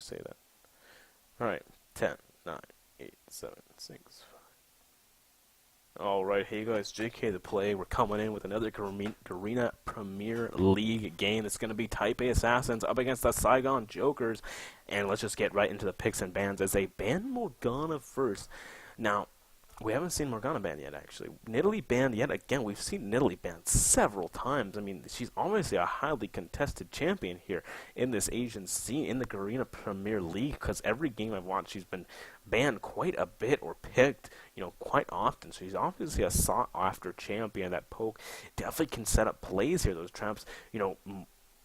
say that. Alright, 10, 9, 8, 7, 6. Alright, hey guys, JKdaPlague. We're coming in with another Garena Premier League game. It's going to be Type A Assassins up against the Saigon Jokers. And let's just get right into the picks and bans as they ban Morgana first. Now, we haven't seen Morgana banned yet, actually. Nidalee banned yet again. We've seen Nidalee banned several times. I mean, she's obviously a highly contested champion here in this Asian scene, in the Garena Premier League, because every game I've watched, she's been banned quite a bit or picked, quite often. So she's obviously a sought-after champion. That poke definitely can set up plays here. Those traps,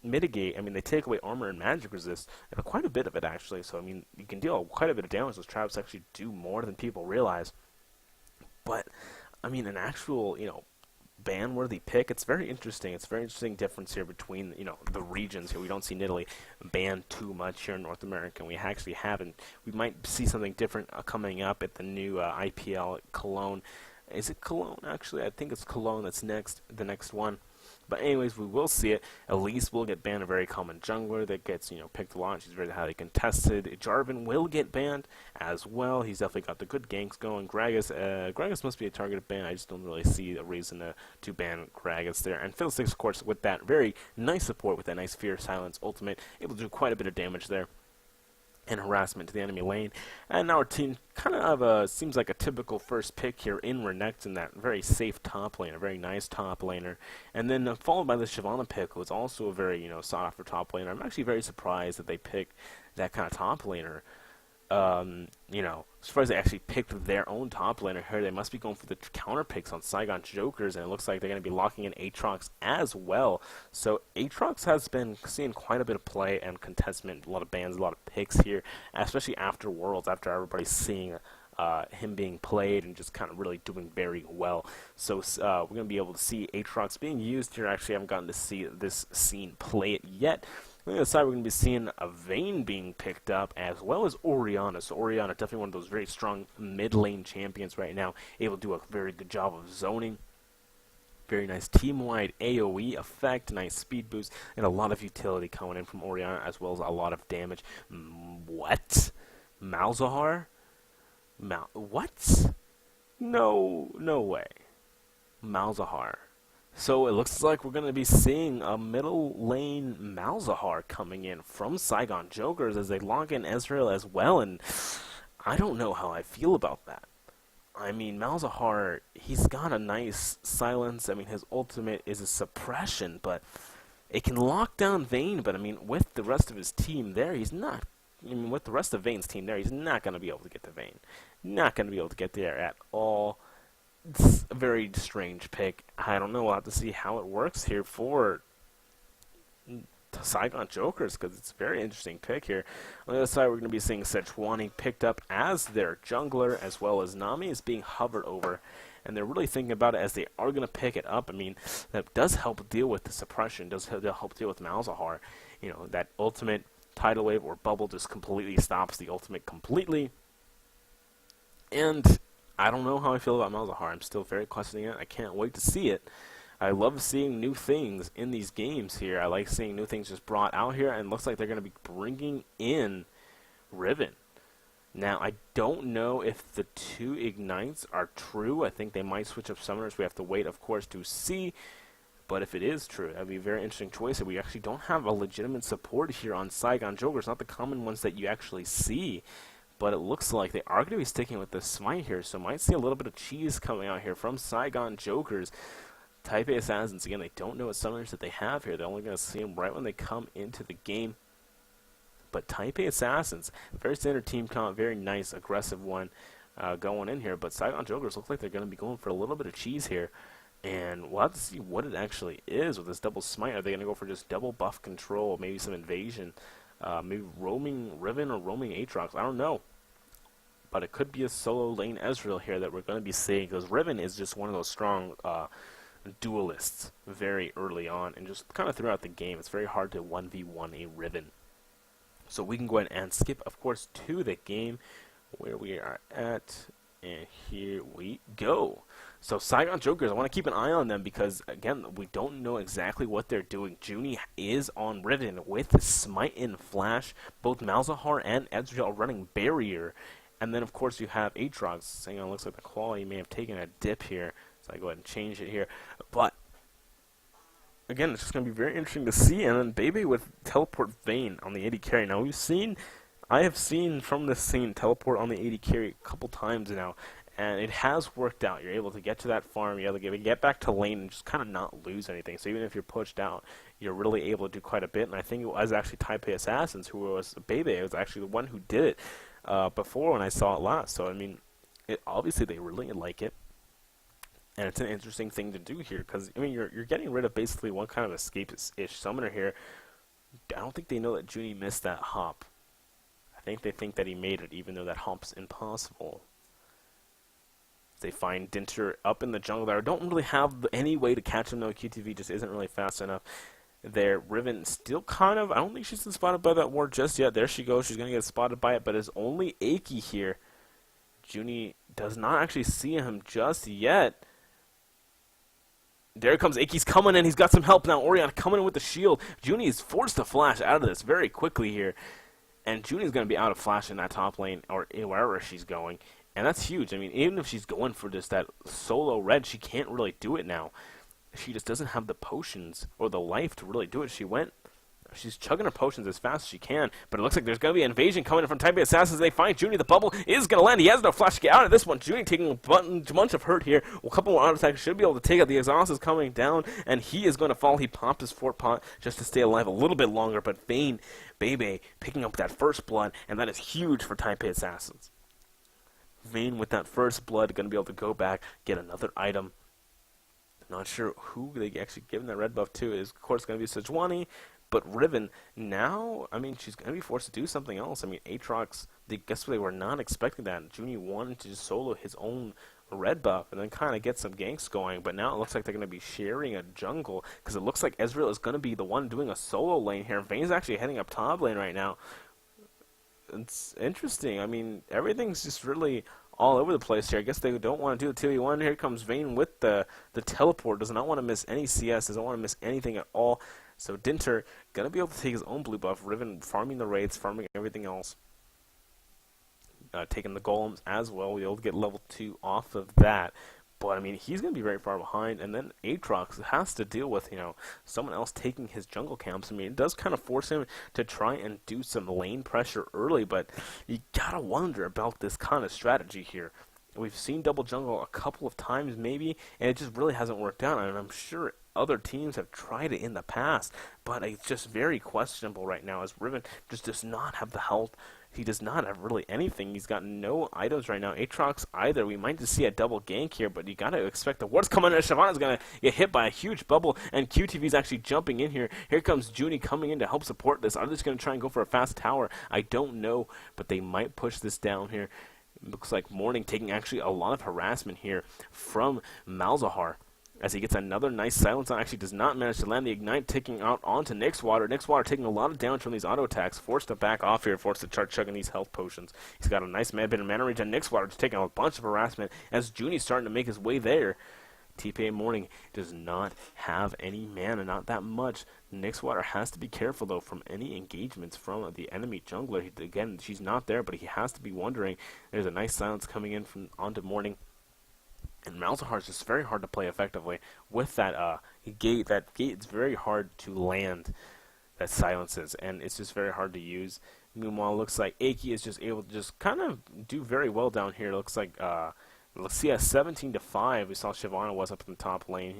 mitigate. I mean, they take away armor and magic resist, and quite a bit of it, actually. So, I mean, you can deal quite a bit of damage. Those traps actually do more than people realize. But, I mean, an actual, ban-worthy pick, it's very interesting. It's a very interesting difference here between, the regions here. We don't see Nidalee banned too much here in North America. We actually haven't. We might see something different coming up at the new IPL Cologne. Is it Cologne, actually? I think it's Cologne that's the next one. But anyways, we will see it. Elise will get banned, a very common jungler that gets, picked a lot. She's very highly contested. Jarvan will get banned as well. He's definitely got the good ganks going. Gragas must be a targeted ban. I just don't really see a reason to ban Gragas there. And Fiddlesticks, of course, with that very nice support, with that nice Fear Silence ultimate, able to do quite a bit of damage there and harassment to the enemy lane. And now our team kind of seems like a typical first pick here in Renekton, that very safe top lane, a very nice top laner. And then followed by the Shyvana pick, who is also a very, sought after top laner. I'm actually very surprised that they picked that kind of top laner. Surprised they actually picked their own top laner here. They must be going for the counter picks on Saigon Jokers, and it looks like they're going to be locking in Aatrox as well. So Aatrox has been seeing quite a bit of play and contestment, a lot of bans, a lot of picks here, especially after Worlds, after everybody's seeing him being played and just kind of really doing very well. So we're going to be able to see Aatrox being used here. Actually, I haven't gotten to see this scene play it yet. On the other side, we're going to be seeing a Vayne being picked up, as well as Orianna. So Orianna, definitely one of those very strong mid-lane champions right now, able to do a very good job of zoning. Very nice team-wide AoE effect, nice speed boost, and a lot of utility coming in from Orianna, as well as a lot of damage. What? Malzahar? What? No way. Malzahar. So it looks like we're going to be seeing a middle lane Malzahar coming in from Saigon Jokers as they lock in Ezreal as well, and I don't know how I feel about that. I mean, Malzahar, he's got a nice silence. I mean, his ultimate is a suppression, but it can lock down Vayne, but I mean, with the rest of his team there, he's not. I mean, with the rest of Vayne's team there, he's not going to be able to get to Vayne. Not going to be able to get there at all. It's a very strange pick. I don't know. We'll have to see how it works here for Saigon Jokers, because it's a very interesting pick here. On the other side, we're going to be seeing Sejuani picked up as their jungler, as well as Nami is being hovered over. And they're really thinking about it as they are going to pick it up. I mean, that does help deal with the suppression, does help deal with Malzahar. That ultimate tidal wave or bubble just completely stops the ultimate completely. And I don't know how I feel about Malzahar. I'm still very questioning it. I can't wait to see it. I love seeing new things in these games here. I like seeing new things just brought out here, and it looks like they're going to be bringing in Riven. Now, I don't know if the 2 Ignites are true. I think they might switch up summoners. We have to wait, of course, to see. But if it is true, that would be a very interesting choice. We actually don't have a legitimate support here on Saigon Jokers, not the common ones that you actually see. But it looks like they are going to be sticking with the smite here, so might see a little bit of cheese coming out here from Saigon Jokers. Type A Assassins, again, they don't know what summoners that they have here. They're only going to see them right when they come into the game. But Type A Assassins, very standard team comp, very nice, aggressive one going in here. But Saigon Jokers look like they're going to be going for a little bit of cheese here. And we'll have to see what it actually is with this double smite. Are they going to go for just double buff control, maybe some invasion? Maybe roaming Riven or roaming Aatrox. I don't know. But it could be a solo lane Ezreal here that we're going to be seeing, because Riven is just one of those strong duelists very early on and just kind of throughout the game. It's very hard to 1v1 a Riven. So we can go ahead and skip, of course, to the game where we are at. And here we go. So Saigon Jokers, I want to keep an eye on them because, again, we don't know exactly what they're doing. Junie is on Riven with Smite and Flash. Both Malzahar and Ezreal are running Barrier. And then, of course, you have Aatrox. Saigon looks like the quality may have taken a dip here. So I go ahead and change it here. But, again, it's just going to be very interesting to see. And then Bebe with Teleport Vayne on the AD carry. Now, I have seen from this scene Teleport on the AD carry a couple times now. And it has worked out. You're able to get to that farm, you're able to get back to lane and just kind of not lose anything. So even if you're pushed out, you're really able to do quite a bit. And I think it was actually Type A Assassins who was Bebe. It was actually the one who did it before when I saw it last. So, I mean, obviously they really like it. And it's an interesting thing to do here because, I mean, you're getting rid of basically one kind of escapist-ish summoner here. I don't think they know that Junie missed that hop. I think they think that he made it even though that hop's impossible. They find Dinter up in the jungle there. Don't really have any way to catch him though. QTV just isn't really fast enough. There, Riven still kind of, I don't think she's been spotted by that ward just yet. There she goes. She's going to get spotted by it, but it's only Aki here. Junie does not actually see him just yet. There comes Aki's coming in. He's got some help now. Orion coming in with the shield. Junie is forced to flash out of this very quickly here. And Junie's going to be out of flash in that top lane or wherever she's going. And that's huge. I mean, even if she's going for just that solo red, she can't really do it now. She just doesn't have the potions or the life to really do it. She's chugging her potions as fast as she can, but it looks like there's going to be an invasion coming in from Type A Assassins. They find Junie. The bubble is going to land. He has no flash to get out of this one. Junie taking a bunch of hurt here. A couple more auto attacks should be able to take out. The exhaust is coming down, and he is going to fall. He popped his fort pot just to stay alive a little bit longer, but Vayne, Bebe, picking up that first blood, and that is huge for Type A Assassins. Vayne with that first blood going to be able to go back, get another item. Not sure who they actually given that red buff to. It is, of course, going to be Sejuani. But Riven, now, I mean, she's going to be forced to do something else. I mean, Aatrox, guess what, they were not expecting that. Junie wanted to just solo his own red buff and then kind of get some ganks going. But now it looks like they're going to be sharing a jungle because it looks like Ezreal is going to be the one doing a solo lane here. Vayne's actually heading up top lane right now. It's interesting. I mean, everything's just really all over the place here. I guess they don't want to do the 2v1. Here comes Vayne with the teleport. Does not want to miss any CS. Doesn't want to miss anything at all. So Dinter going to be able to take his own blue buff. Riven farming the raids, farming everything else. Taking the golems as well. We'll be able to get level 2 off of that. But, I mean, he's going to be very far behind. And then Aatrox has to deal with, someone else taking his jungle camps. I mean, it does kind of force him to try and do some lane pressure early. But you got to wonder about this kind of strategy here. We've seen double jungle a couple of times maybe, and it just really hasn't worked out. And I'm sure other teams have tried it in the past, but it's just very questionable right now as Riven just does not have the health. He does not have really anything. He's got no items right now. Aatrox either. We might just see a double gank here, but you got to expect the ward's coming in. Shyvana's going to get hit by a huge bubble, and QTV's actually jumping in here. Here comes Junie coming in to help support this. Are they just going to try and go for a fast tower? I don't know, but they might push this down here. Looks like Morning taking actually a lot of harassment here from Malzahar as he gets another nice silence on. Actually does not manage to land the ignite, taking out onto Nyxwater. Nyxwater taking a lot of damage from these auto attacks, forced to back off here, forced to start chugging these health potions. He's got a nice bit of mana regen. Nyxwater just taking a bunch of harassment as Junie's starting to make his way there. TPA Morning does not have any mana, not that much. Nyxwater has to be careful, though, from any engagements from the enemy jungler. Again, she's not there, but he has to be wondering. There's a nice silence coming in from onto Morning. And Malzahar is just very hard to play effectively. With that gate, it's very hard to land that silences, and it's just very hard to use. Meanwhile, it looks like Aki is just able to just kind of do very well down here. It looks like let's see, at 17-5, we saw Shyvana was up in the top lane,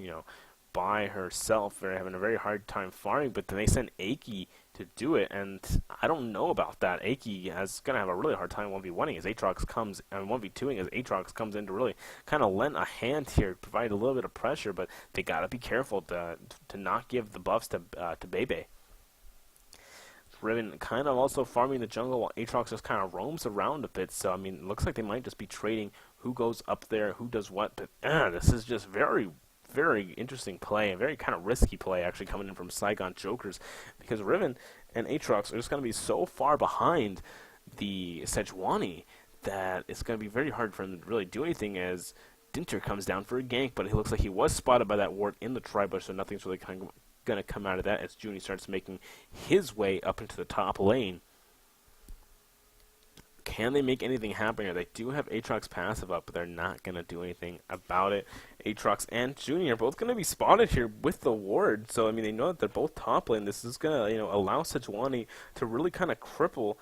by herself. They're having a very hard time farming, but then they sent Aki to do it, and I don't know about that. Aki is going to have a really hard time 1v1ing as Aatrox comes, and 1v2ing as Aatrox comes in to really kind of lend a hand here, provide a little bit of pressure, but they got to be careful to not give the buffs to Bebe. Riven kind of also farming the jungle while Aatrox just kind of roams around a bit, so I mean, it looks like they might just be trading who goes up there, who does what, but this is just very interesting play, a very kind of risky play actually coming in from Saigon Jokers, because Riven and Aatrox are just going to be so far behind the Sejuani that it's going to be very hard for him to really do anything as Dinter comes down for a gank, but it looks like he was spotted by that ward in the tri-bush, so nothing's really going to come out of that as Junie starts making his way up into the top lane. Can they make anything happen here? They do have Aatrox passive up, but they're not going to do anything about it. Aatrox and Junie are both going to be spotted here with the ward, so I mean they know that they're both top lane. This is going to allow Sejuani to really kind of cripple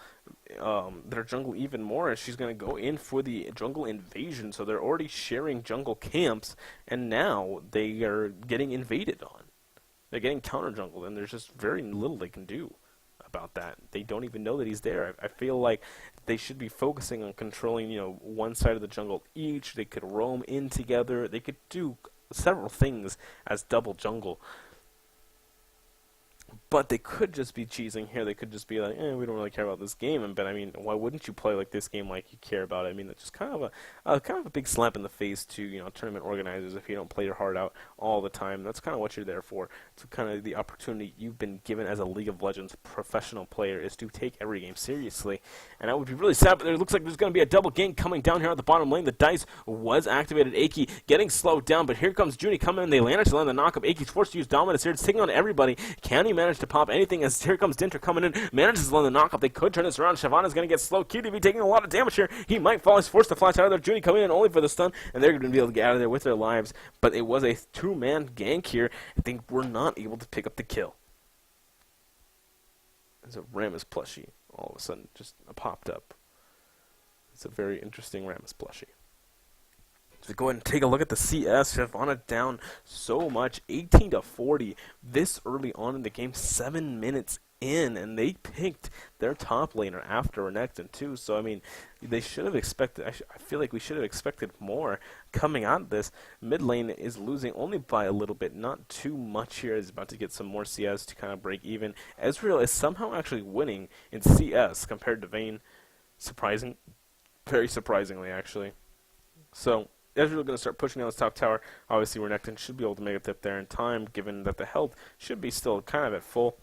their jungle even more, as she's going to go in for the jungle invasion. So they're already sharing jungle camps, and now they are getting invaded on. They're getting counter jungled, and there's just very little they can do about that. They don't even know that he's there. I feel like they should be focusing on controlling, one side of the jungle each. They could roam in together. They could do several things as double jungle. But they could just be cheesing here. They could just be like, we don't really care about this game. But I mean, why wouldn't you play like this game like you care about it? I mean, that's just kind of a big slap in the face to tournament organizers if you don't play your heart out all the time. That's kind of what you're there for. It's kind of the opportunity you've been given as a League of Legends professional player is to take every game seriously. And I would be really sad, but it looks like there's going to be a double gank coming down here at the bottom lane. The dice was activated. Aki getting slowed down, but here comes Junie coming in. They manage to land the knockup. Aki's forced to use Dominus here. It's taking on everybody. Can he manage to pop anything as here comes Dinter coming in, manages to land the knockup. They could turn this around. Shyvana's going to get slow. QTV taking a lot of damage here. He might fall. He's forced to flash out of there. Junie coming in only for the stun, and they're going to be able to get out of there with their lives. But it was a two-man gank here. I think we're not able to pick up the kill. There's a Rammus plushie all of a sudden just popped up. It's a very interesting Rammus plushie. So go ahead and take a look at the CS. Shyvana down so much, 18-40 this early on in the game, 7 minutes in, and they picked their top laner after Renekton too. So I mean, they should have expected. I feel like we should have expected more coming out of this. Mid lane is losing only by a little bit, not too much here. Is about to get some more CS to kind of break even. Ezreal is somehow actually winning in CS compared to Vayne. Very surprisingly actually. So Ezreal going to start pushing down his top tower. Obviously, Renekton should be able to make it up there in time, given that the health should be still kind of at full.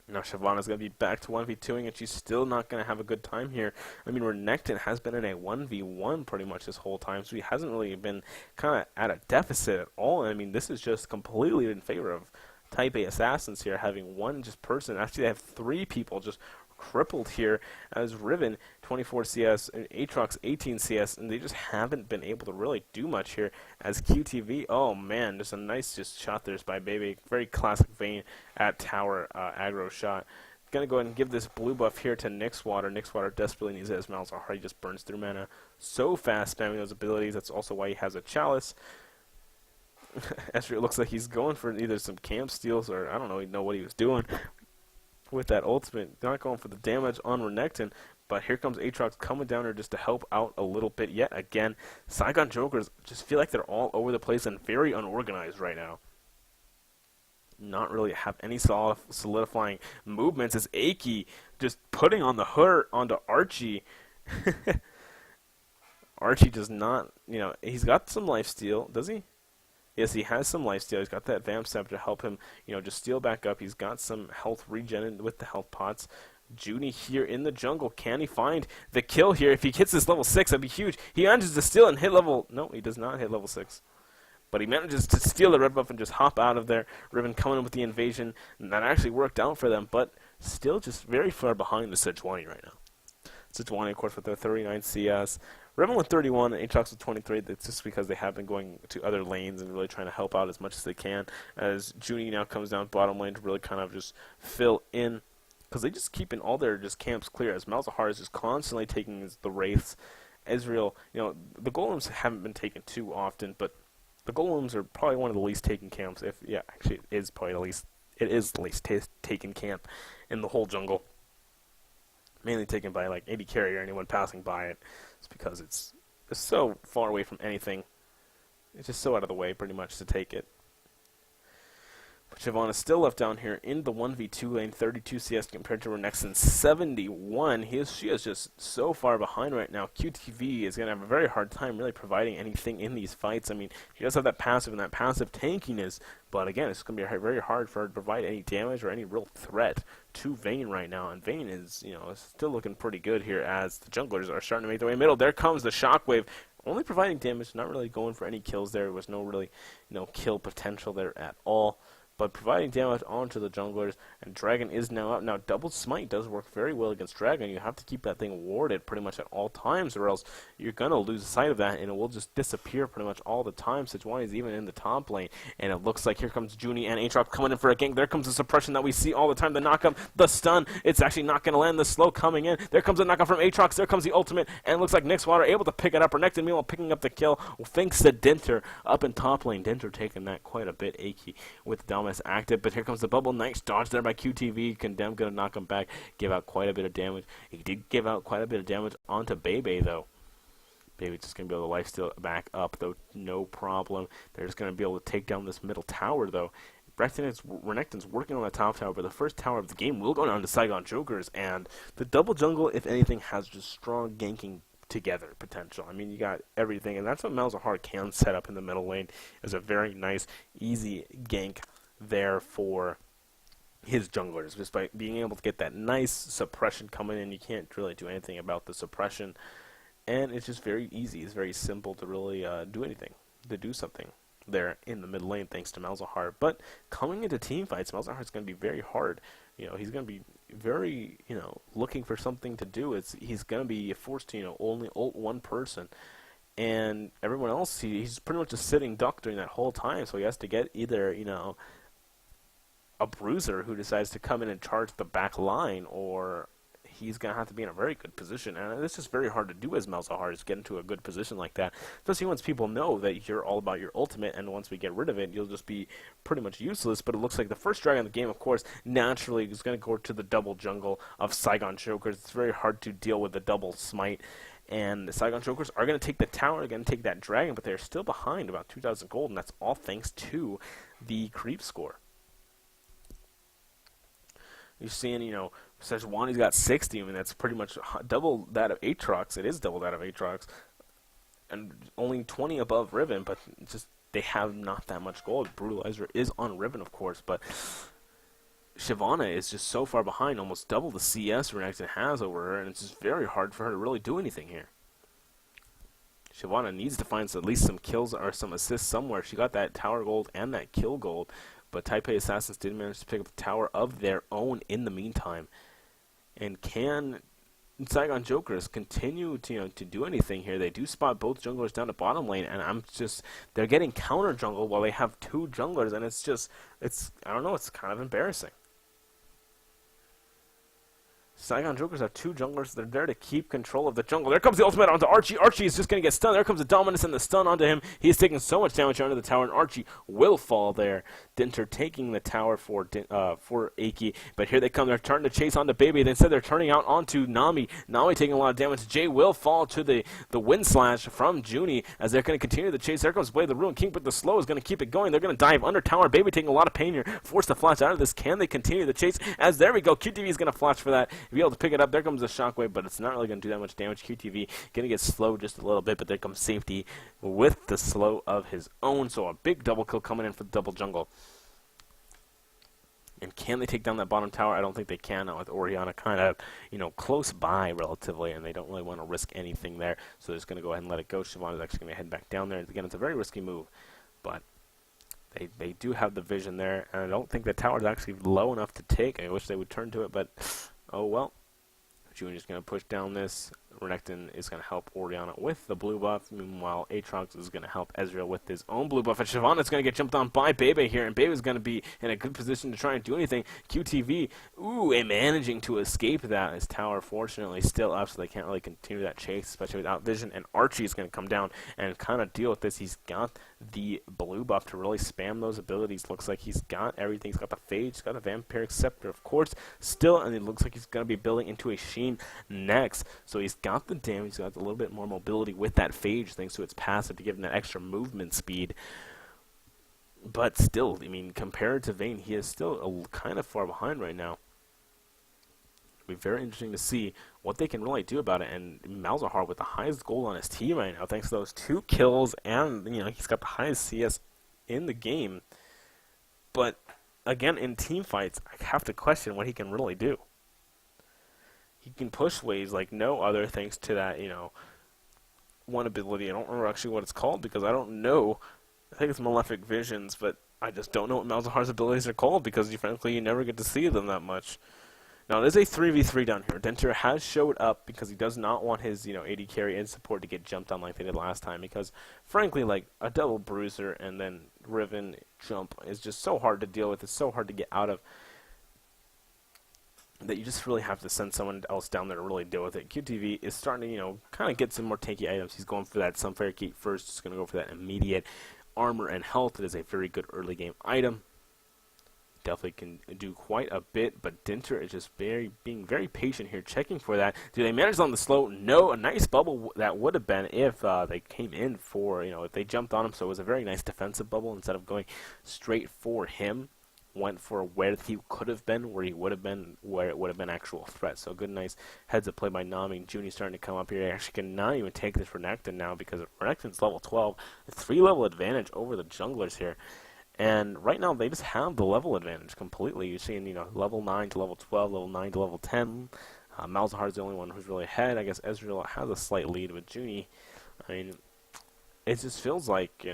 Now Shyvana's going to be back to 1v2ing, and she's still not going to have a good time here. I mean, Renekton has been in a 1v1 pretty much this whole time, so he hasn't really been kind of at a deficit at all. I mean, this is just completely in favor of Type A Assassins here, having one just person. Actually, they have three people just crippled here as Riven 24 CS and Aatrox 18 CS, and they just haven't been able to really do much here as QTV. Oh man, just a nice shot there by Baby. Very classic Vayne at tower aggro shot. Gonna go ahead and give this blue buff here to Nyxwater. Nyxwater desperately needs it as Malzahar. He just burns through mana so fast spamming those abilities. That's also why he has a Chalice. Ezreal looks like he's going for either some camp steals or I don't know what he was doing with that ultimate. Not going for the damage on Renekton, but here comes Aatrox coming down here just to help out a little bit yet again. Saigon Jokers just feel like they're all over the place and very unorganized right now. Not really have any solidifying movements as Aki just putting on the hurt onto Archie. Archie does not, he's got some lifesteal, does he? Yes, he has some lifesteal. He's got that Vamp Step to help him, just steal back up. He's got some health regen with the health pots. Junie here in the jungle. Can he find the kill here? If he hits this level 6, that'd be huge. He manages to steal and hit level... No, he does not hit level 6. But he manages to steal the red buff and just hop out of there. Riven coming in with the invasion. And that actually worked out for them, but still just very far behind the Sejuani right now. Sejuani, of course, with their 39 CS. Riven with 31, and Aatrox with 23. That's just because they have been going to other lanes and really trying to help out as much as they can. As Junie now comes down bottom lane to really kind of just fill in. Because they just keeping all their camps clear. As Malzahar is just constantly taking the Wraiths. Ezreal, the Golems haven't been taken too often, but the Golems are probably one of the least taken camps. Actually, it is probably the least taken camp in the whole jungle. Mainly taken by like AD carry or anyone passing by it. It's because it's so far away from anything. It's just so out of the way, pretty much, to take it. But Shyvana is still left down here in the 1v2 lane, 32 CS compared to Renekton's 71. She is just so far behind right now. QTV is going to have a very hard time really providing anything in these fights. I mean, she does have that passive and that passive tankiness, but again, it's going to be very hard for her to provide any damage or any real threat to Vayne right now. And Vayne is, still looking pretty good here as the junglers are starting to make their way middle. There comes the Shockwave. Only providing damage, not really going for any kills there. There was no really, kill potential there at all. But providing damage onto the junglers, and Dragon is now up. Now, Double Smite does work very well against Dragon. You have to keep that thing warded pretty much at all times, or else you're going to lose sight of that, and it will just disappear pretty much all the time. Sejuani is even in the top lane, and it looks like here comes Junie and Aatrox coming in for a gank. There comes the suppression that we see all the time, the knockup, the stun. It's actually not going to land, the slow coming in. There comes the knockup from Aatrox. There comes the ultimate, and it looks like Nyxwater able to pick it up. Renekton, meanwhile, picking up the kill, thanks to Dinter up in top lane. Dinter taking that quite a bit, Aki with Dominus active. But here comes the bubble. Nice dodge there by QTV. Condemn going to knock him back. Give out quite a bit of damage. He did give out quite a bit of damage onto Bebe, though. Bebe's just going to be able to lifesteal back up, though. No problem. They're just going to be able to take down this middle tower, though. Renekton's working on the top tower, but the first tower of the game will go down to Saigon Jokers. And the double jungle, if anything, has just strong ganking together potential. I mean, you got everything, and that's what Malzahar can set up in the middle lane. Is a very nice, easy gank there for his junglers, just by being able to get that nice suppression coming in. You can't really do anything about the suppression, and it's just very easy. It's very simple to really do something there in the mid lane thanks to Malzahar. But coming into team fights, Malzahar is going to be very hard. He's going to be very, looking for something to do. He's going to be forced to, only ult one person. And everyone else, he's pretty much a sitting duck during that whole time. So he has to get either, a bruiser who decides to come in and charge the back line, or he's going to have to be in a very good position. And it's just very hard to do as Malzahar, is get into a good position like that. Especially once people know that you're all about your ultimate, and once we get rid of it, you'll just be pretty much useless. But it looks like the first dragon in the game, of course, naturally is going to go to the double jungle of Saigon Jokers. It's very hard to deal with the double smite. And the Saigon Jokers are going to take the tower, going to take that dragon, but they're still behind about 2,000 gold, and that's all thanks to the creep score. You're seeing, Sejuani's got 60. I mean, that's pretty much double that of Aatrox. It is double that of Aatrox. And only 20 above Riven, but just they have not that much gold. Brutalizer is on Riven, of course, but Shyvana is just so far behind, almost double the CS Renekton has over her, and it's just very hard for her to really do anything here. Shyvana needs to find at least some kills or some assists somewhere. She got that tower gold and that kill gold, but Taipei Assassins did manage to pick up the tower of their own in the meantime. And can Saigon Jokers continue to do anything here? They do spot both junglers down the bottom lane, and they're getting counter jungle while they have two junglers, and I don't know, it's kind of embarrassing. Saigon Jokers have two junglers. They're there to keep control of the jungle. There comes the ultimate onto Archie. Archie is just going to get stunned. There comes the dominance and the stun onto him. He's taking so much damage under the tower, and Archie will fall there. Dinter taking the tower for Aki. But here they come. They're turning to chase onto Baby. Instead, they're turning out onto Nami. Nami taking a lot of damage. Jay will fall to the wind slash from Junie as they're going to continue the chase. There comes Blade the Ruin King, but the slow is going to keep it going. They're going to dive under tower. Baby taking a lot of pain here. Forced to flash out of this. Can they continue the chase? As there we go. QTV is going to flash for that. Be able to pick it up. There comes the shockwave, but it's not really going to do that much damage. QTV going to get slowed just a little bit, but there comes safety with the slow of his own. So a big double kill coming in for the double jungle. And can they take down that bottom tower? I don't think they can, with Orianna kind of, close by relatively, and they don't really want to risk anything there. So they're just going to go ahead and let it go. Siobhan is actually going to head back down there. Again, it's a very risky move, but they do have the vision there, and I don't think the tower is actually low enough to take. I wish they would turn to it, but oh well. Junior's going to push down this. Renekton is going to help Orianna with the blue buff. Meanwhile, Aatrox is going to help Ezreal with his own blue buff. And Shyvana's going to get jumped on by Bebe here. And Bebe's going to be in a good position to try and do anything. QTV, and managing to escape that. His tower, fortunately, still up, so they can't really continue that chase, especially without vision. And Archie is going to come down and kind of deal with this. He's got the blue buff to really spam those abilities. Looks like he's got everything. He's got the Phage, he's got the Vampiric Scepter, of course, still. And it looks like he's going to be building into a Sheen next. So he's got the damage, he's got a little bit more mobility with that Phage thanks to its passive to give him that extra movement speed. But still, I mean, compared to Vayne, he is still kind of far behind right now. It'll be very interesting to see what they can really do about it. And Malzahar with the highest gold on his team right now, thanks to those 2 kills, and he's got the highest CS in the game. But again, in team fights, I have to question what he can really do. He can push waves like no other, thanks to that, one ability. I don't remember actually what it's called because I don't know. I think it's Malefic Visions, but I just don't know what Malzahar's abilities are called because, frankly, you never get to see them that much. Now, there's a 3v3 down here. Dinter has showed up because he does not want his, AD carry and support to get jumped on like they did last time because, frankly, like, a double bruiser and then Riven jump is just so hard to deal with. It's so hard to get out of that you just really have to send someone else down there to really deal with it. QTV is starting to, kind of get some more tanky items. He's going for that Sunfire Keep first. He's going to go for that immediate armor and health. It is a very good early game item. Definitely can do quite a bit, but Dinter is just being very patient here, checking for that. Do they manage on the slow? No, a nice bubble that would have been if they came in for, if they jumped on him. So it was a very nice defensive bubble instead of going straight for him. Went for where he could have been, where he would have been, where it would have been actual threat. So good, nice heads up play by Nami. Junie's starting to come up here. He actually cannot even take this Renekton now because Renekton's level 12. A 3-level advantage over the junglers here. And right now, they just have the level advantage completely. You're seeing, level 9 to level 12, level 9 to level 10. Malzahar's the only one who's really ahead. I guess Ezreal has a slight lead with Junie. I mean, it just feels like,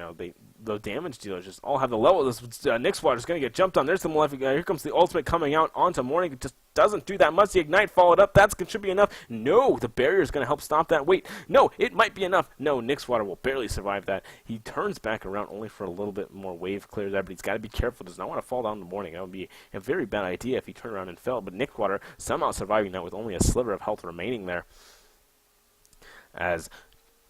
the damage dealers just all have the level. This Nyx Water's going to get jumped on. There's the Malefic. Here comes the ultimate coming out onto Morning. It just doesn't do that much. The Ignite followed up. That should be enough. No, the barrier is going to help stop that. Wait, no, it might be enough. No, Nyx Water will barely survive that. He turns back around only for a little bit more wave clear there, but he's got to be careful. Does not want to fall down in the Morning. That would be a very bad idea if he turned around and fell. But Nyx Water somehow surviving that with only a sliver of health remaining there. As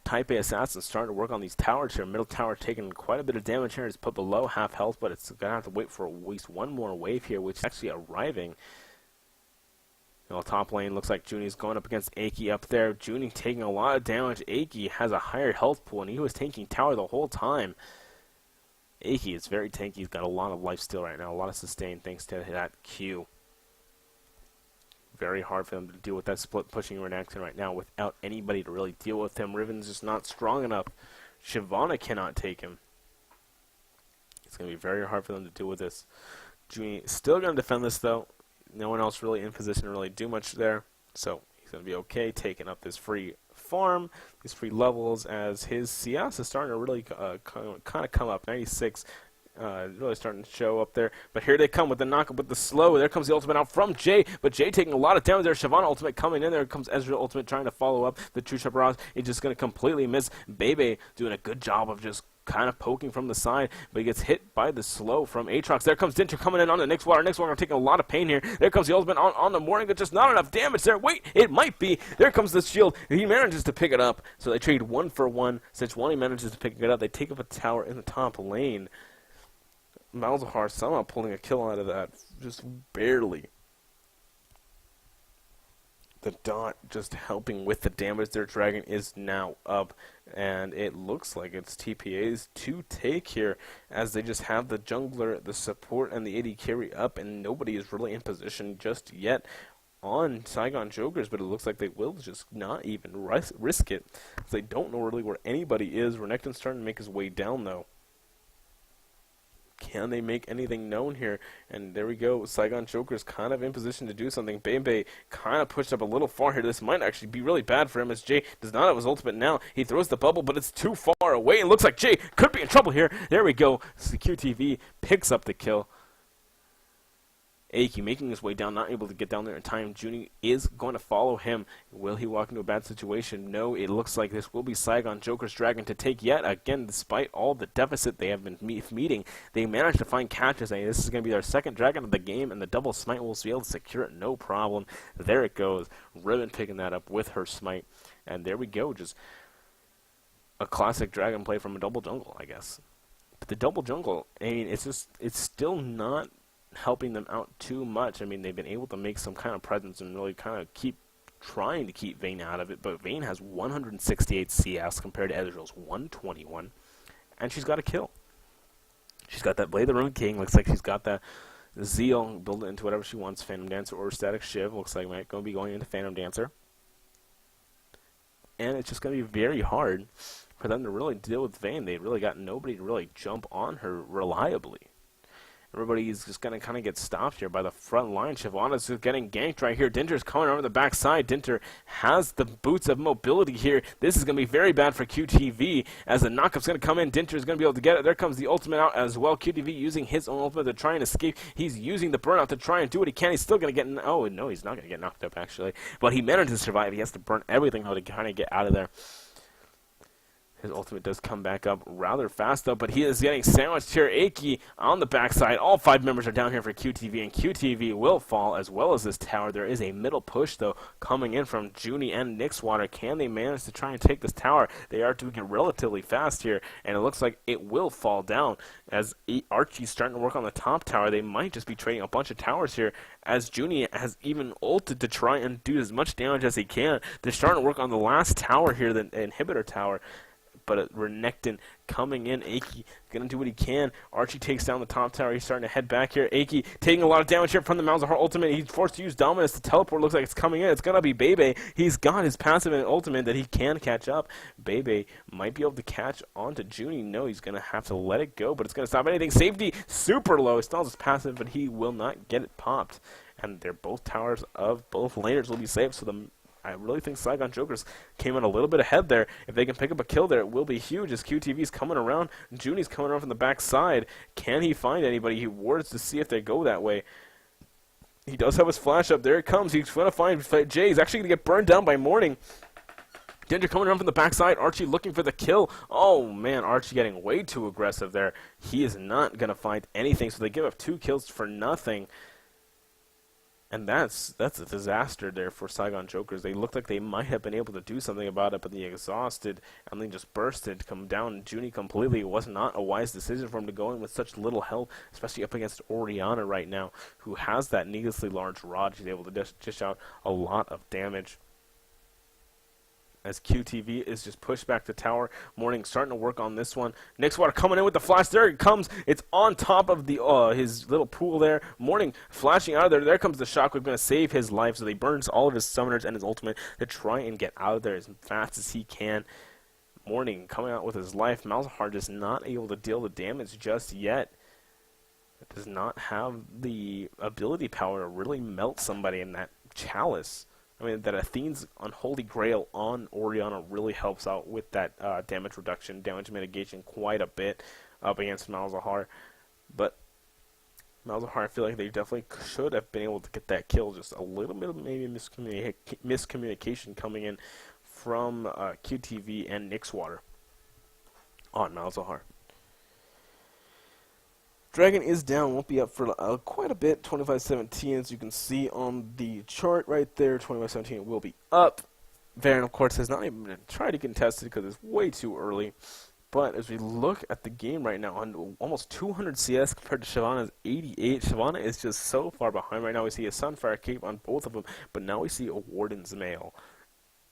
Type A Assassin's starting to work on these towers here. Middle tower taking quite a bit of damage here. It's put below half health, but it's going to have to wait for at least one more wave here, which is actually arriving. Top lane looks like Junie's going up against Aki up there. Junie taking a lot of damage. Aki has a higher health pool, and he was tanking tower the whole time. Aki is very tanky. He's got a lot of life steal right now, a lot of sustain thanks to that Q. Very hard for them to deal with that split pushing Renekton right now without anybody to really deal with him. Riven's just not strong enough. Shyvana cannot take him. It's going to be very hard for them to deal with this. Junie still going to defend this, though. No one else really in position to really do much there. So he's going to be okay taking up this free farm, these free levels, as his CS is starting to really kind of come up. 96. Really starting to show up there. But here they come with the knockup with the slow. There comes the ultimate out from Jay. But Jay taking a lot of damage there. Shyvana ultimate coming in. There comes Ezreal ultimate trying to follow up. The True Shepherd is just going to completely miss. Bebe doing a good job of just kind of poking from the side. But he gets hit by the slow from Aatrox. There comes Dinter coming in on the Nyx Water. Nyx Water taking a lot of pain here. There comes the ultimate on the Morning. But just not enough damage there. Wait, it might be. There comes the shield. He manages to pick it up. So they trade 1 for 1. Since one he manages to pick it up, they take up a tower in the top lane. Malzahar somehow pulling a kill out of that, just barely. The dot just helping with the damage. Their dragon is now up, and it looks like it's TPA's to take here, as they just have the jungler, the support, and the AD carry up, and nobody is really in position just yet on Saigon Jokers, but it looks like they will just not even risk it, as they don't know really where anybody is. Renekton's starting to make his way down, though. Can they make anything known here? And there we go. Saigon Joker's kind of in position to do something. Bebe kind of pushed up a little far here. This might actually be really bad for him, as Jay does not have his ultimate now. He throws the bubble, but it's too far away. It looks like Jay could be in trouble here. There we go. Secure TV picks up the kill. Aki making his way down, not able to get down there in time. Junie is going to follow him. Will he walk into a bad situation? No, it looks like this will be Saigon Joker's dragon to take yet again. Despite all the deficit they have been meeting, they managed to find catches. This is going to be their second dragon of the game, and the double smite will be able to secure it, no problem. There it goes. Riven picking that up with her smite. And there we go, just a classic dragon play from a double jungle, I guess. But the double jungle, I mean, it's still not helping them out too much. I mean, they've been able to make some kind of presence and really kind of trying to keep Vayne out of it, but Vayne has 168 CS compared to Ezreal's 121, and she's got a kill. She's got that Blade of the Ruined King. Looks like she's got that Zeal. Build it into whatever she wants. Phantom Dancer or Static Shiv. Looks like might going to be going into Phantom Dancer. And it's just going to be very hard for them to really deal with Vayne. They really got nobody to really jump on her reliably. Everybody's just going to kind of get stopped here by the front line. Shyvana's just getting ganked right here. Dinter's coming over the backside. Dinter has the boots of mobility here. This is going to be very bad for QTV as the knockup's going to come in. Dinter's going to be able to get it. There comes the ultimate out as well. QTV using his own ultimate to try and escape. He's using the burnout to try and do what he can. He's still going to get... Oh, no, he's not going to get knocked up, actually. But he managed to survive. He has to burn everything, though, to kind of get out of there. His ultimate does come back up rather fast, though, but he is getting sandwiched here. Aki on the backside. All 5 members are down here for QTV, and QTV will fall as well as this tower. There is a middle push, though, coming in from Junie and Nixwater. Can they manage to try and take this tower? They are doing it relatively fast here, and it looks like it will fall down. As Archie's starting to work on the top tower, they might just be trading a bunch of towers here, as Junie has even ulted to try and do as much damage as he can. They're starting to work on the last tower here, the inhibitor tower. But Renekton coming in. Aki going to do what he can. Archie takes down the top tower. He's starting to head back here. Aki taking a lot of damage here from the Malzahar ultimate. He's forced to use Dominus. The teleport looks like it's coming in. It's going to be Bebe. He's got his passive and ultimate that he can catch up. Bebe might be able to catch onto Junie. No, he's going to have to let it go, but it's going to stop anything. Safety super low. He stalls his passive, but he will not get it popped. And they're both towers of both laners will be safe, so I really think Saigon Jokers came in a little bit ahead there. If they can pick up a kill there, it will be huge as QTV's coming around. Junie's coming around from the backside. Can he find anybody? He wards to see if they go that way. He does have his flash up. There it comes. He's going to find Jay. He's actually going to get burned down by Morning. Dinter coming around from the backside. Archie looking for the kill. Oh, man. Archie getting way too aggressive there. He is not going to find anything, so they give up 2 kills for nothing. And that's a disaster there for Saigon Jokers. They looked like they might have been able to do something about it, but they exhausted and they just bursted, come down Junie completely. It was not a wise decision for him to go in with such little health, especially up against Oriana right now, who has that needlessly large rod. She's able to dish out a lot of damage. As QTV is just pushed back to tower. Morning starting to work on this one. Nixwater coming in with the flash. There it comes. It's on top of the his little pool there. Morning flashing out of there. There comes the shockwave, going to save his life. So he burns all of his summoners and his ultimate to try and get out of there as fast as he can. Morning coming out with his life. Malzahar just not able to deal the damage just yet. It does not have the ability power to really melt somebody in that chalice. I mean, that Athene's Unholy Grail on Oriana really helps out with that damage reduction, damage mitigation quite a bit up against Malzahar. But Malzahar, I feel like they definitely should have been able to get that kill. Just a little bit of maybe miscommunication coming in from QTV and Nixwater on Malzahar. Dragon is down, won't be up for quite a bit, 25-17, as you can see on the chart right there. 25-17 will be up. Varen, of course, has not even tried to contest it because it's way too early. But as we look at the game right now, on almost 200 CS compared to Shyvana's 88, Shyvana is just so far behind right now. We see a Sunfire Cape on both of them, but now we see a Warden's Mail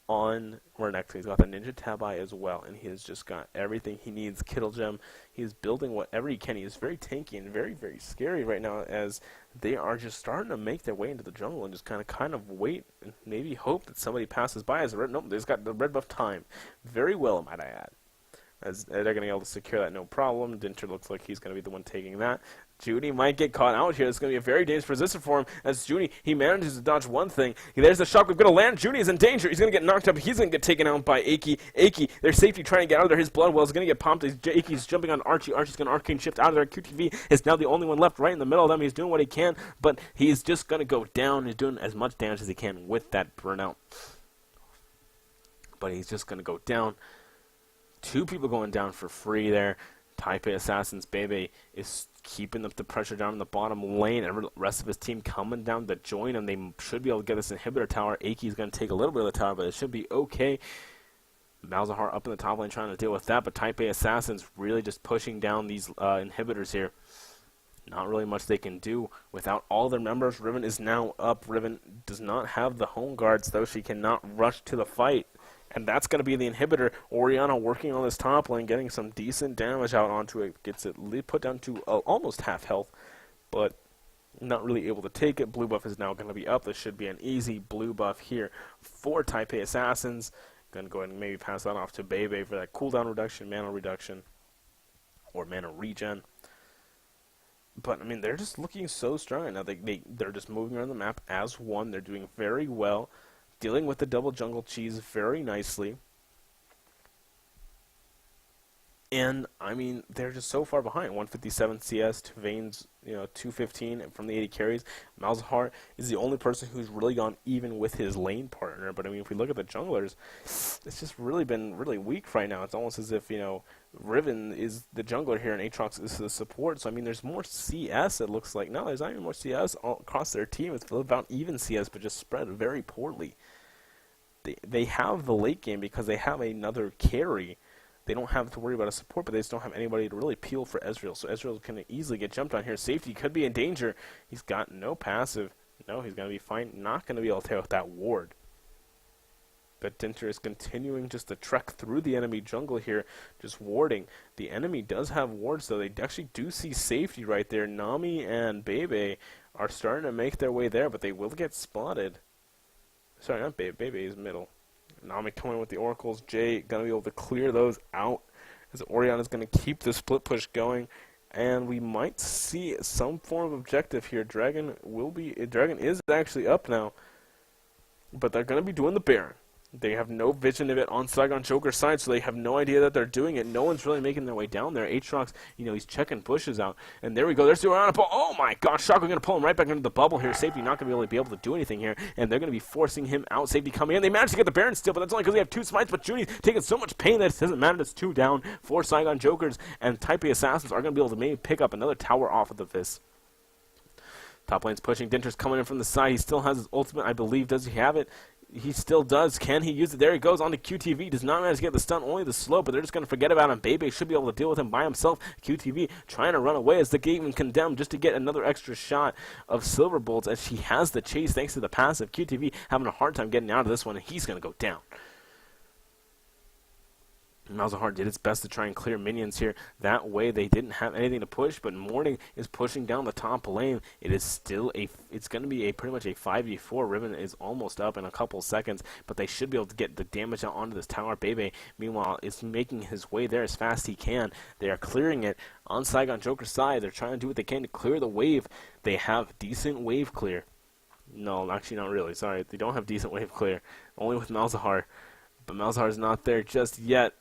on Renekton. He's got the Ninja Tabai as well, and he has just got everything he needs. Kittle Gem, he's building whatever he can. He is very tanky and very, very scary right now as they are just starting to make their way into the jungle and just kind of wait and maybe hope that somebody passes by as a red. Nope, they've got the red buff time. Very well, might I add. As they're going to be able to secure that, no problem. Dinter looks like he's going to be the one taking that. Junie might get caught out here. It's going to be a very dangerous position for him. As Junie, he manages to dodge one thing. There's the shockwave going to land. Junie is in danger. He's going to get knocked up. He's going to get taken out by Aki. Aki, their safety trying to get out of there. His blood well is going to get pumped. Aki's jumping on Archie. Archie's going to arcane shift out of there. QTV is now the only one left right in the middle of them. He's doing what he can, but he's just going to go down. He's doing as much damage as he can with that burnout. But he's just going to go down. 2 people going down for free there. Taipei Assassins, Bebe is keeping the pressure down in the bottom lane, and the rest of his team coming down to join him. They should be able to get this inhibitor tower. Aki's going to take a little bit of the tower, but it should be okay. Malzahar up in the top lane trying to deal with that, but Taipei Assassins really just pushing down these inhibitors here. Not really much they can do without all their members. Riven is now up. Riven does not have the home guards, though. She cannot rush to the fight. And that's going to be the inhibitor. Orianna working on this top lane, getting some decent damage out onto it. Gets it put down to almost half health, but not really able to take it. Blue buff is now going to be up. This should be an easy blue buff here for Taipei Assassins. Going to go ahead and maybe pass that off to Bebe for that cooldown reduction, or mana regen. But, I mean, they're just looking so strong right now. They're just moving around the map as one. They're doing very well, dealing with the double jungle cheese very nicely. And, I mean, they're just so far behind. 157 CS to Vayne's, 215 from the 80 carries. Malzahar is the only person who's really gone even with his lane partner. But, I mean, if we look at the junglers, it's just really been really weak right now. It's almost as if, Riven is the jungler here and Aatrox is the support. So, I mean, there's more CS, it looks like. No, there's not even more CS all across their team. It's about even CS, but just spread very poorly. They have the late game because they have another carry. They don't have to worry about a support, but they just don't have anybody to really peel for Ezreal. So Ezreal can easily get jumped on here. Safety could be in danger. He's got no passive. No, he's going to be fine. Not going to be able to take out that ward. But Dinter is continuing just to trek through the enemy jungle here, just warding. The enemy does have wards, though. They actually do see safety right there. Nami and Bebe are starting to make their way there, but they will get spotted. Sorry, not Bebe. Bebe is middle. Nami coming with the oracles. Jay going to be able to clear those out as Orianna is going to keep the split push going. And we might see some form of objective here. Dragon is actually up now. But they're going to be doing the Baron. They have no vision of it on Saigon Joker's side, so they have no idea that they're doing it. No one's really making their way down there. Aatrox, he's checking bushes out. And there we go. There's the Orianna pull. Oh, my gosh. Shockwave going to pull him right back into the bubble here. Safety not going to be able to do anything here. And they're going to be forcing him out. Safety coming in. They managed to get the Baron still, but that's only because they have 2 smites. But Judy's taking so much pain that it doesn't matter. It's 2 down for Saigon Jokers. And Taipei Assassins are going to be able to maybe pick up another tower off of the Vis. Top lane's pushing. Dinter's coming in from the side. He still has his ultimate, I believe. Does he have it? He still does. Can he use it? There he goes on to QTV. Does not manage to get the stun, only the slow, but they're just going to forget about him. Bebe should be able to deal with him by himself. QTV trying to run away as the game condemned just to get another extra shot of Silver Bolts as she has the chase thanks to the passive. QTV having a hard time getting out of this one, and he's going to go down. Malzahar did its best to try and clear minions here. That way they didn't have anything to push, but Morning is pushing down the top lane. It's going to be pretty much a 5v4. Riven is almost up in a couple seconds, but they should be able to get the damage out onto this tower. Bebe, meanwhile, is making his way there as fast as he can. They are clearing it on Saigon Joker's side. They're trying to do what they can to clear the wave. They have decent wave clear. No, actually not really. Sorry, they don't have decent wave clear. Only with Malzahar. But Malzahar's not there just yet.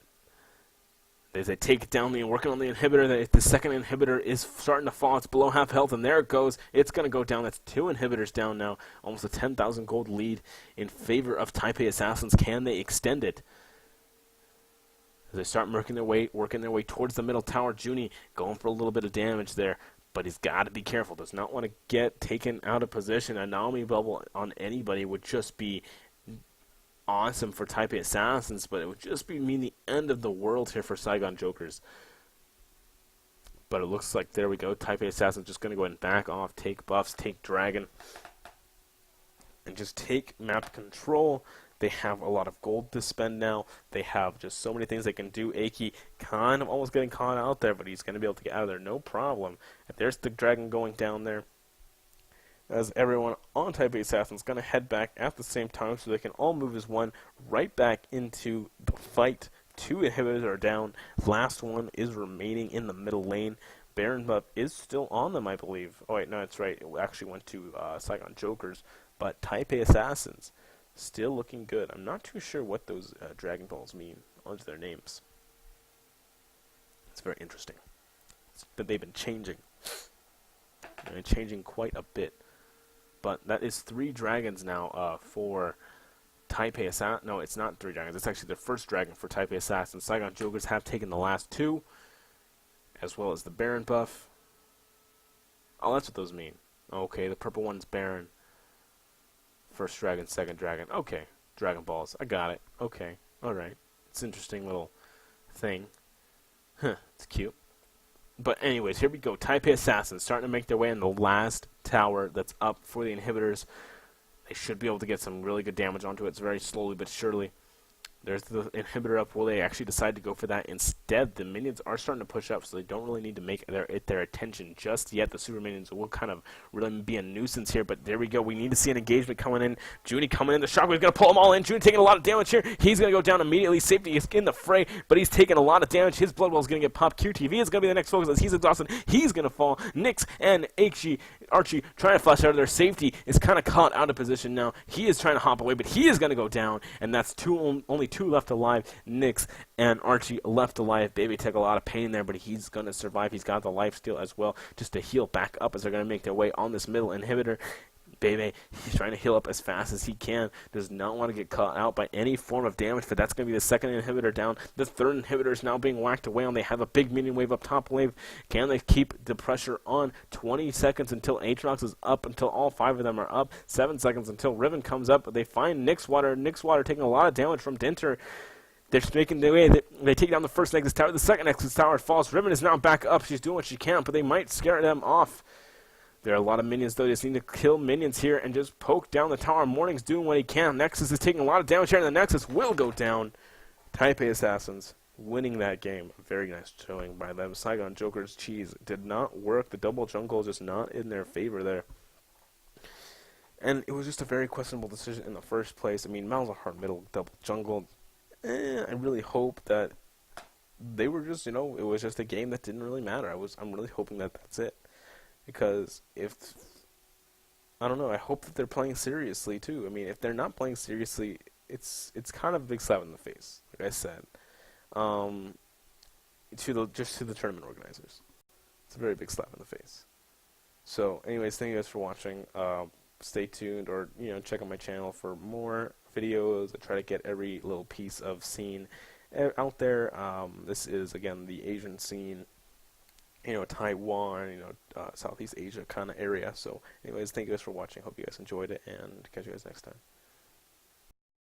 As they take it down, they're working on the inhibitor. The second inhibitor is starting to fall. It's below half health, and there it goes. It's going to go down. That's 2 inhibitors down now. Almost a 10,000 gold lead in favor of Taipei Assassins. Can they extend it? As they start working their way towards the middle tower, Junie going for a little bit of damage there. But he's got to be careful. Does not want to get taken out of position. A Naomi bubble on anybody would just be awesome for Taipei Assassins, but it would just mean the end of the world here for Saigon Jokers. But it looks like, there we go, Taipei Assassins just going to go ahead and back off, take buffs, take Dragon, and just take map control. They have a lot of gold to spend now. They have just so many things they can do. Aki kind of almost getting caught out there, but he's going to be able to get out of there, no problem. And there's the Dragon going down there, as everyone on Taipei Assassins is going to head back at the same time so they can all move as one right back into the fight. 2 inhibitors are down. Last one is remaining in the middle lane. Baron buff is still on them, I believe. Oh, wait, no, that's right. It actually went to Saigon Jokers. But Taipei Assassins still looking good. I'm not too sure what those Dragon Balls mean onto their names. It's very interesting. But they've been changing. They've been changing quite a bit. But that is 3 dragons now for Taipei Assassins. No, it's not 3 dragons. It's actually the first dragon for Taipei Assassins. Saigon Jokers have taken the last 2, as well as the Baron buff. Oh, that's what those mean. Okay, the purple one's Baron. First dragon, second dragon. Okay, Dragon Balls. I got it. Okay, alright. It's an interesting little thing. Huh, it's cute. But anyways, here we go. Taipei Assassins starting to make their way in the last tower that's up for the inhibitors. They should be able to get some really good damage onto it. It's very slowly but surely. There's the inhibitor up. Will they actually decide to go for that instead? The minions are starting to push up, so they don't really need to make their attention just yet. The super minions will kind of really be a nuisance here, but there we go. We need to see an engagement coming in. Junie coming in. The Shockwave's going to pull them all in. Junie taking a lot of damage here. He's going to go down immediately. Safety is in the fray, but he's taking a lot of damage. His blood well is going to get popped. QTV is going to be the next focus as he's exhausted. He's going to fall. Nyx and Archie trying to flash out of their safety is kind of caught out of position now. He is trying to hop away, but he is going to go down, and that's only two left alive. Nyx and Archie left alive. Baby took a lot of pain there, but he's going to survive. He's got the life steal as well, just to heal back up as they're going to make their way on this middle inhibitor. Baby, he's trying to heal up as fast as he can. Does not want to get caught out by any form of damage, but that's going to be the second inhibitor down. The third inhibitor is now being whacked away on. They have a big minion wave up top wave. Can they keep the pressure on? 20 seconds until Aatrox is up, until all 5 of them are up. 7 seconds until Riven comes up. But they find Nyxwater. Nyxwater taking a lot of damage from Dinter. They're making their way. They take down the first Nexus Tower. The second Nexus Tower falls. Riven is now back up. She's doing what she can, but they might scare them off. There are a lot of minions, though. They just need to kill minions here and just poke down the tower. Morning's doing what he can. Nexus is taking a lot of damage here, and the Nexus will go down. Type A Assassins winning that game. Very nice showing by them. Saigon Joker's cheese did not work. The double jungle is just not in their favor there. And it was just a very questionable decision in the first place. I mean, Malzahar middle, double jungle. I really hope that they were just, it was just a game that didn't really matter. I'm really hoping that that's it. Because I don't know, I hope that they're playing seriously too. I mean, if they're not playing seriously, it's kind of a big slap in the face, like I said, to the tournament organizers. It's a very big slap in the face. So, anyways, thank you guys for watching. Stay tuned, or check out my channel for more videos. I try to get every little piece of scene out there. This is again the Asian scene. Taiwan, Southeast Asia kind of area. So anyways, thank you guys for watching. Hope you guys enjoyed it, and catch you guys next time.